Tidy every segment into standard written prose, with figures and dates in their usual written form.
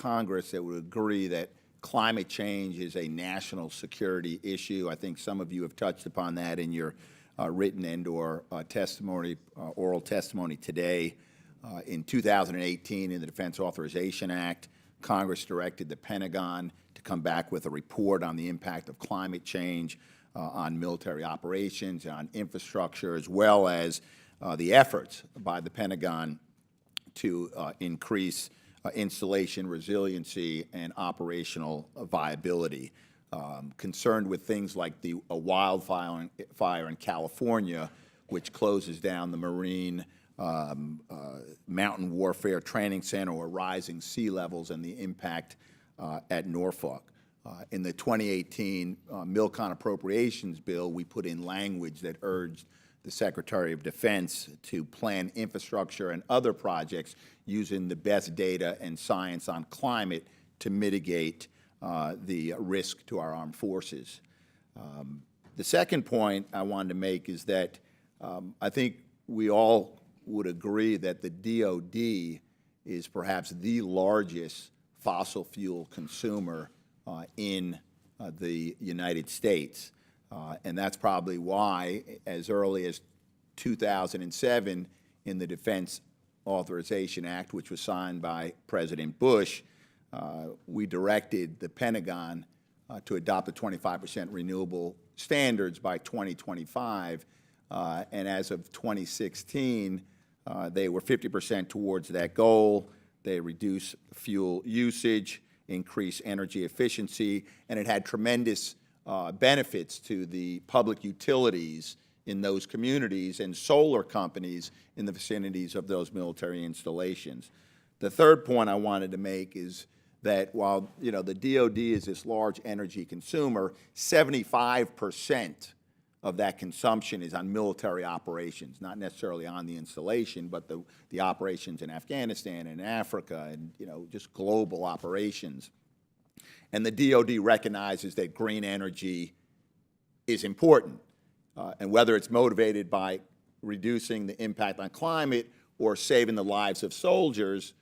Congress that would agree that climate change is a national security issue. I think some of you have touched upon that in your written and/or testimony, oral testimony today. In 2018, in the Defense Authorization Act, Congress directed the Pentagon to come back with a report on the impact of climate change on military operations, on infrastructure, as well as the efforts by the Pentagon to increase installation resiliency and operational viability. Concerned with things like the wildfire in California, which closes down the Marine Mountain Warfare Training Center, or rising sea levels and the impact at Norfolk. In the 2018 MILCON Appropriations Bill, we put in language that urged the Secretary of Defense to plan infrastructure and other projects using the best data and science on climate to mitigate the risk to our armed forces. The second point I wanted to make is that I think we all would agree that the DoD is perhaps the largest fossil fuel consumer in the United States. And that's probably why, as early as 2007, in the Defense Authorization Act, which was signed by President Bush, we directed the Pentagon to adopt the 25% renewable standards by 2025. And as of 2016, they were 50% towards that goal. They reduced fuel usage, increased energy efficiency, and it had tremendous benefits to the public utilities in those communities and solar companies in the vicinities of those military installations. The third point I wanted to make is that while the DoD is this large energy consumer, 75% of that consumption is on military operations, not necessarily on the installation, but the operations in Afghanistan and Africa and just global operations. And the DoD recognizes that green energy is important. And whether it's motivated by reducing the impact on climate or saving the lives of soldiers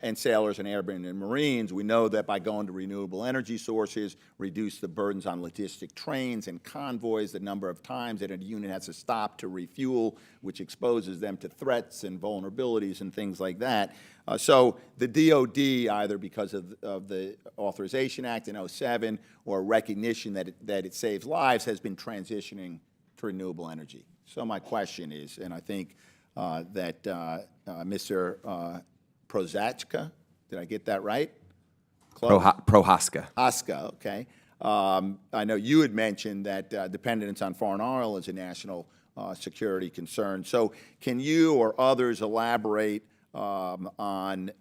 and sailors and airmen and Marines, we know that by going to renewable energy sources, reduce the burdens on logistic trains and convoys, the number of times that a unit has to stop to refuel, which exposes them to threats and vulnerabilities and things like that. So the DoD, either because of the Authorization Act in 2007 or recognition that it saves lives, has been transitioning to renewable energy. So my question is, and I think that Mr. Prochaska, did I get that right? Prochaska. Prochaska, okay. I know you had mentioned that dependence on foreign oil is a national security concern. So can you or others elaborate on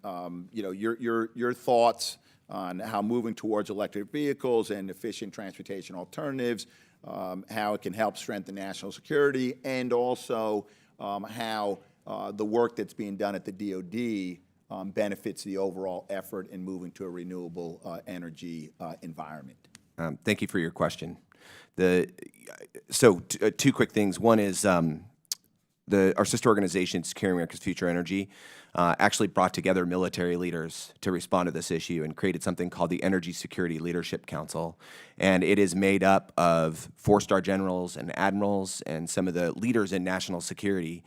your thoughts on how moving towards electric vehicles and efficient transportation alternatives, how it can help strengthen national security, and also how the work that's being done at the DoD benefits the overall effort in moving to a renewable energy environment? Thank you for your question. Two quick things. One is our sister organization, Securing America's Future Energy, actually brought together military leaders to respond to this issue and created something called the Energy Security Leadership Council. And it is made up of 4-star generals and admirals and some of the leaders in national security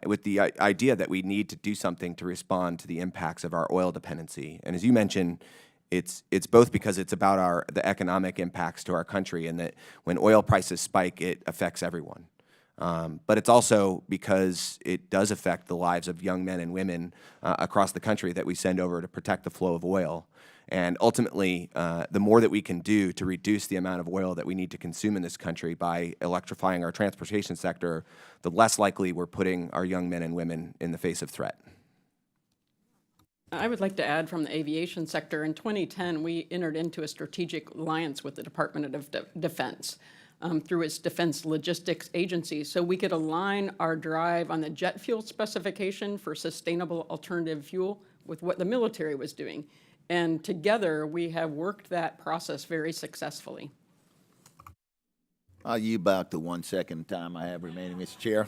with the idea that we need to do something to respond to the impacts of our oil dependency. And as you mentioned, it's both because it's about the economic impacts to our country, and that when oil prices spike, it affects everyone. But it's also because it does affect the lives of young men and women across the country that we send over to protect the flow of oil. And ultimately, the more that we can do to reduce the amount of oil that we need to consume in this country by electrifying our transportation sector, the less likely we're putting our young men and women in the face of threat. I would like to add from the aviation sector, in 2010, we entered into a strategic alliance with the Department of Defense. Through its Defense Logistics Agency, so we could align our drive on the jet fuel specification for sustainable alternative fuel with what the military was doing. And together, we have worked that process very successfully. I'll yield back the 1 second time I have remaining, Mr. Chair.